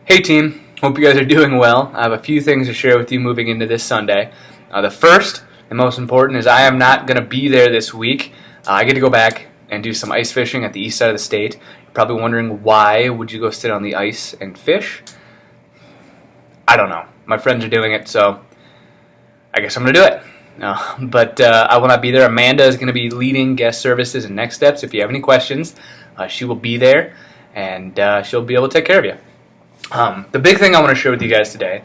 Hey team, hope you guys are doing well. I have a few things to share with you moving into this Sunday. The first and most important is I am not going to be there this week. I get to go back and do some ice fishing at the east side of the state. You're probably wondering, why would you go sit on the ice and fish? I don't know. My friends are doing it, so I guess I'm going to do it. But I will not be there. Amanda is going to be leading guest services and next steps. If you have any questions, she will be there, and she'll be able to take care of you. The big thing I want to share with you guys today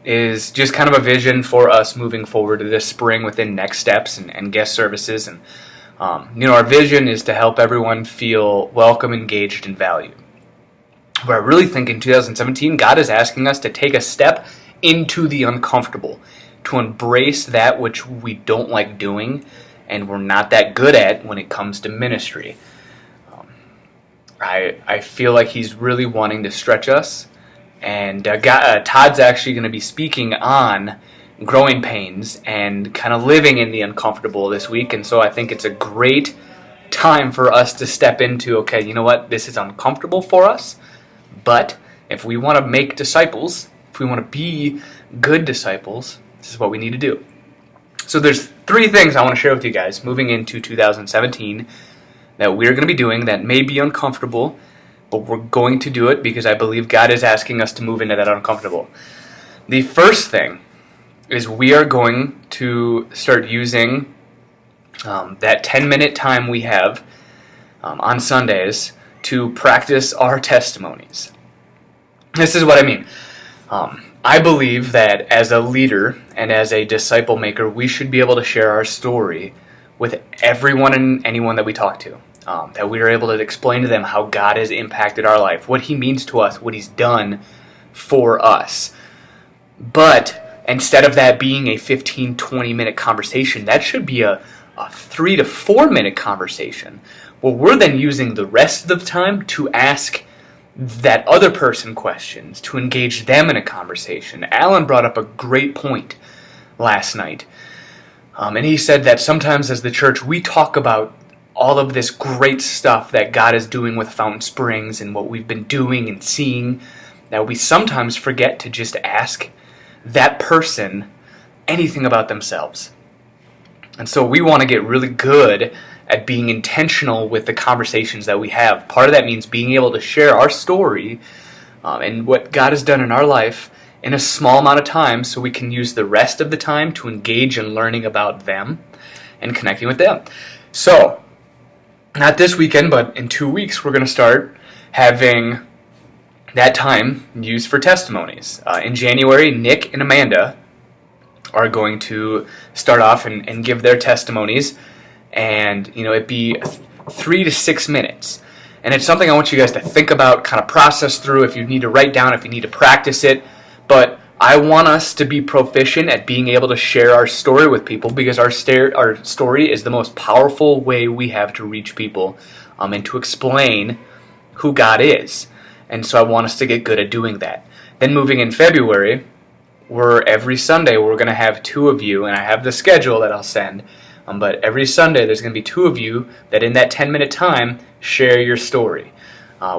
is just kind of a vision for us moving forward to this spring within next steps and guest services. And our vision is to help everyone feel welcome, engaged, and valued. But I really think in 2017, God is asking us to take a step into the uncomfortable, to embrace that which we don't like doing and we're not that good at when it comes to ministry. I feel like He's really wanting to stretch us. And Todd's actually going to be speaking on growing pains and kind of living in the uncomfortable this week. And so I think it's a great time for us to step into, okay, you know what, this is uncomfortable for us, but if we want to make disciples, if we want to be good disciples, this is what we need to do. So there's three things I want to share with you guys moving into 2017 that we're going to be doing that may be uncomfortable, but we're going to do it because I believe God is asking us to move into that uncomfortable. The first thing is we are going to start using that 10-minute time we have on Sundays to practice our testimonies. This is what I mean. I believe that as a leader and as a disciple maker, we should be able to share our story with everyone and anyone that we talk to. That we are able to explain to them how God has impacted our life, what He means to us, what He's done for us. But instead of that being a 15, 20-minute conversation, that should be a 3 to 4 minute conversation, where we're then using the rest of the time to ask that other person questions, to engage them in a conversation. Alan brought up a great point last night. And he said that sometimes as the church, we talk about all of this great stuff that God is doing with Fountain Springs and what we've been doing and seeing, that we sometimes forget to just ask that person anything about themselves. And so we want to get really good at being intentional with the conversations that we have. Part of that means being able to share our story and what God has done in our life in a small amount of time, so we can use the rest of the time to engage in learning about them and connecting with them. So, not this weekend, but in 2 weeks, we're going to start having that time used for testimonies. In January, Nick and Amanda are going to start off and give their testimonies, and it'd be 3 to 6 minutes. And it's something I want you guys to think about, kind of process through, if you need to write down, if you need to practice it. But I want us to be proficient at being able to share our story with people, because our story is the most powerful way we have to reach people and to explain who God is. And so I want us to get good at doing that. Then moving in February, every Sunday we're going to have 2 of you, and I have the schedule that I'll send, but every Sunday there's going to be 2 of you that in that 10-minute time share your story.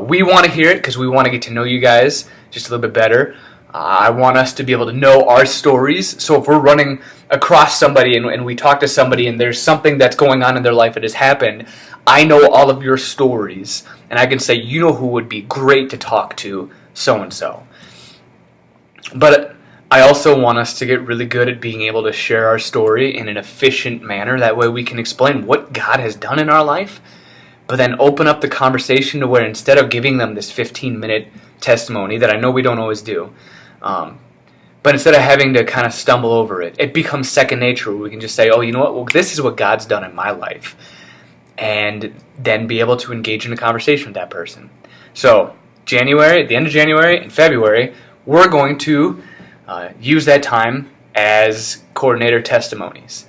We want to hear it because we want to get to know you guys just a little bit better. I want us to be able to know our stories. So if we're running across somebody and we talk to somebody and there's something that's going on in their life that has happened, I know all of your stories, and I can say, you know who would be great to talk to, so-and-so. But I also want us to get really good at being able to share our story in an efficient manner. That way we can explain what God has done in our life, but then open up the conversation to where instead of giving them this 15-minute testimony that I know we don't always do, but instead of having to kind of stumble over it, it becomes second nature, where we can just say, oh, you know what, well, this is what God's done in my life, and then be able to engage in a conversation with that person. So January, at the end of January and February, we're going to use that time as coordinator testimonies.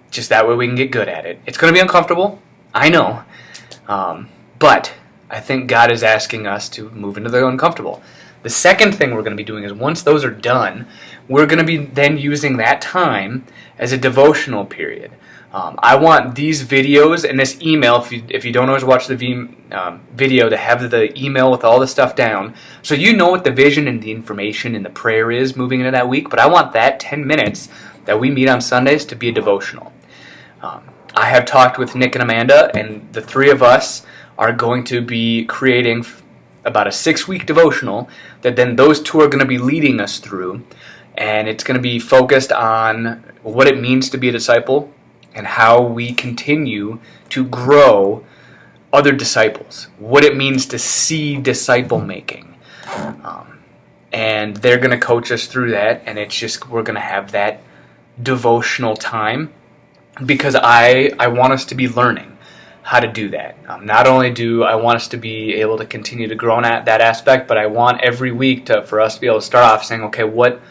Just that way we can get good at it. It's going to be uncomfortable, I know, but I think God is asking us to move into the uncomfortable. The second thing we're going to be doing is, once those are done, we're going to be then using that time as a devotional period. I want these videos and this email, if you don't always watch the video, to have the email with all the stuff down, so you know what the vision and the information and the prayer is moving into that week. But I want that 10 minutes that we meet on Sundays to be a devotional. I have talked with Nick and Amanda, and the three of us are going to be creating about a 6-week devotional that then those two are going to be leading us through, and it's going to be focused on what it means to be a disciple and how we continue to grow other disciples, what it means to see disciple making. And they're going to coach us through that, and it's just, we're going to have that devotional time because I want us to be learning how to do that. Not only do I want us to be able to continue to grow in that aspect, but I want every week for us to be able to start off saying, okay, what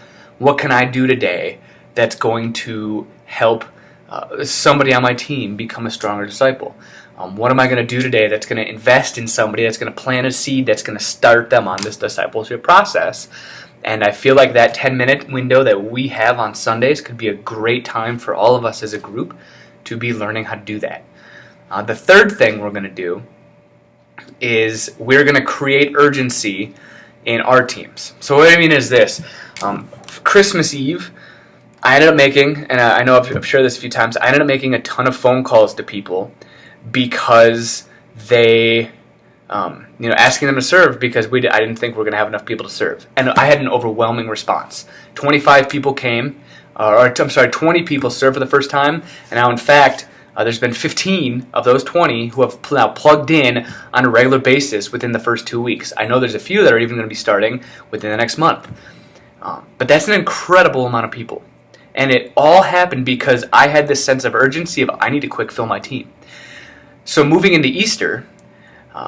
can I do today that's going to help somebody on my team become a stronger disciple? What am I going to do today that's going to invest in somebody, that's going to plant a seed, that's going to start them on this discipleship process? And I feel like that 10-minute window that we have on Sundays could be a great time for all of us as a group to be learning how to do that. The third thing we're going to do is we're going to create urgency in our teams. So what I mean is this. Christmas Eve, I ended up making, and I know I've shared this a few times, I ended up making a ton of phone calls to people because they, asking them to serve because I didn't think we were going to have enough people to serve. And I had an overwhelming response. 25 people came, 20 people served for the first time, and now in fact, there's been 15 of those 20 who have now plugged in on a regular basis within the first 2 weeks. I know there's a few that are even going to be starting within the next month. But that's an incredible amount of people. And it all happened because I had this sense of urgency of I need to quick fill my team. So moving into Easter,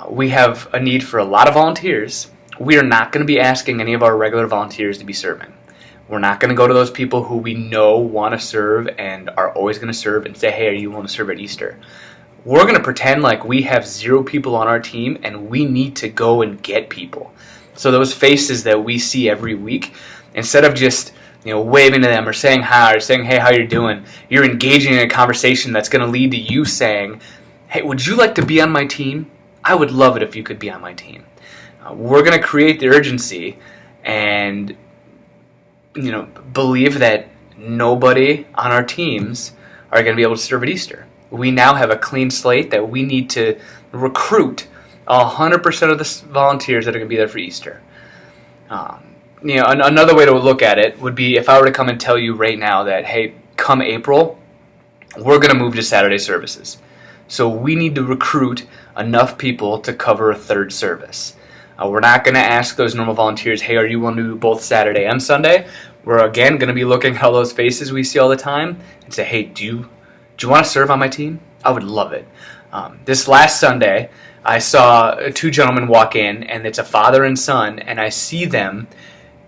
we have a need for a lot of volunteers. We are not going to be asking any of our regular volunteers to be serving. We're not going to go to those people who we know want to serve and are always going to serve and say, hey, are you willing to serve at Easter? We're going to pretend like we have 0 people on our team and we need to go and get people. So those faces that we see every week, instead of just waving to them or saying hi or saying, hey, how you doing? You're engaging in a conversation that's going to lead to you saying, hey, would you like to be on my team? I would love it if you could be on my team. We're going to create the urgency and believe that nobody on our teams are going to be able to serve at Easter. We now have a clean slate that we need to recruit 100% of the volunteers that are going to be there for Easter. Another way to look at it would be if I were to come and tell you right now that, hey, come April, we're going to move to Saturday services. So we need to recruit enough people to cover a third service. We're not going to ask those normal volunteers, hey, are you willing to do both Saturday and Sunday? We're, again, going to be looking at all those faces we see all the time and say, hey, do you want to serve on my team? I would love it. This last Sunday, I saw 2 gentlemen walk in, and it's a father and son, and I see them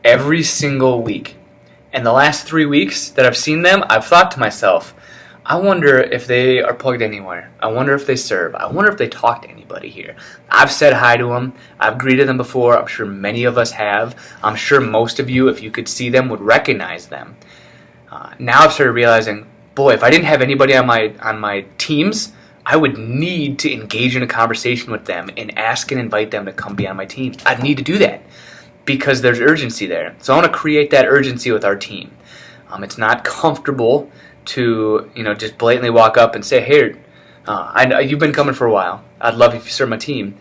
every single week. And the last 3 weeks that I've seen them, I've thought to myself, I wonder if they are plugged anywhere. I wonder if they serve. I wonder if they talk to anybody here. I've said hi to them. I've greeted them before. I'm sure many of us have. I'm sure most of you, if you could see them, would recognize them. Now I've started realizing, boy, if I didn't have anybody on my teams, I would need to engage in a conversation with them and ask and invite them to come be on my team. I'd need to do that because there's urgency there. So I want to create that urgency with our team. It's not comfortable to just blatantly walk up and say, hey, I know you've been coming for a while. I'd love if you serve my team.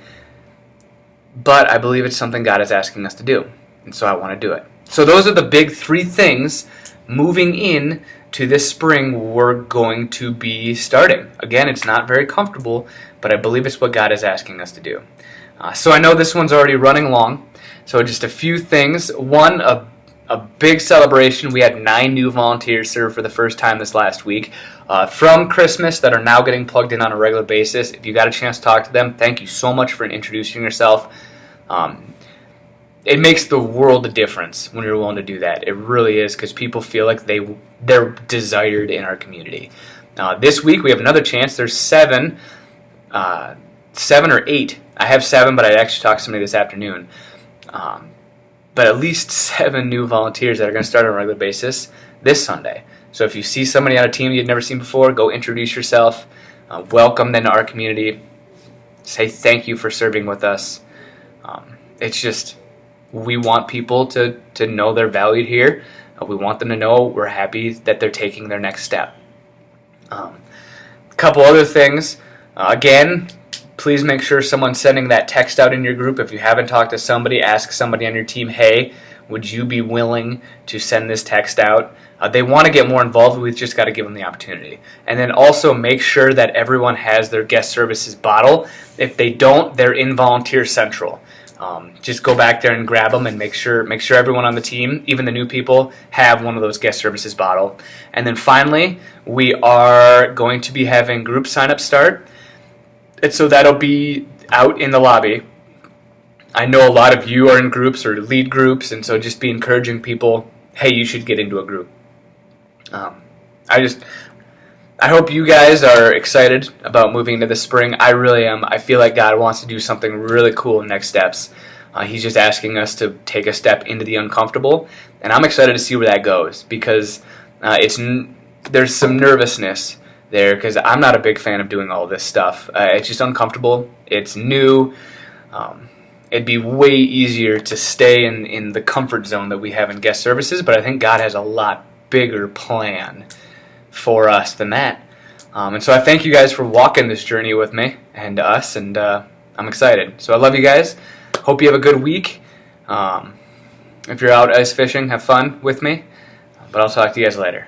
But I believe it's something God is asking us to do, and so I want to do it. So those are the big 3 things moving in to this spring we're going to be starting. Again, it's not very comfortable, but I believe it's what God is asking us to do. So I know this one's already running long, so just a few things. One, a big celebration. We had 9 new volunteers serve for the first time this last week from Christmas that are now getting plugged in on a regular basis. If you got a chance to talk to them, thank you so much for introducing yourself. It makes the world a difference when you're willing to do that. It really is, because people feel like they're desired in our community. This week we have another chance. There's 7 or 8. I have 7, but I actually talked to somebody this afternoon. But at least 7 new volunteers that are going to start on a regular basis this Sunday. So if you see somebody on a team you've never seen before, go introduce yourself, welcome them to our community, say thank you for serving with us. It's just, we want people to know they're valued here. We want them to know we're happy that they're taking their next step. A couple other things. Again, please make sure someone's sending that text out in your group. If you haven't talked to somebody, ask somebody on your team, hey, would you be willing to send this text out? They want to get more involved. We've just got to give them the opportunity. And then also make sure that everyone has their guest services bottle. If they don't, they're in Volunteer Central. Just go back there and grab them and make sure everyone on the team, even the new people, have one of those guest services bottle. And then finally, we are going to be having group sign-up start. And so that'll be out in the lobby. I know a lot of you are in groups or lead groups, and so just be encouraging people, hey, you should get into a group. I hope you guys are excited about moving into the spring. I really am. I feel like God wants to do something really cool in Next Steps. He's just asking us to take a step into the uncomfortable, and I'm excited to see where that goes, because there's some nervousness there, because I'm not a big fan of doing all this stuff. It's just uncomfortable. It's new. It'd be way easier to stay in the comfort zone that we have in guest services, but I think God has a lot bigger plan for us than that. And so I thank you guys for walking this journey with me and us, and I'm excited. So I love you guys. Hope you have a good week. If you're out ice fishing, have fun with me. But I'll talk to you guys later.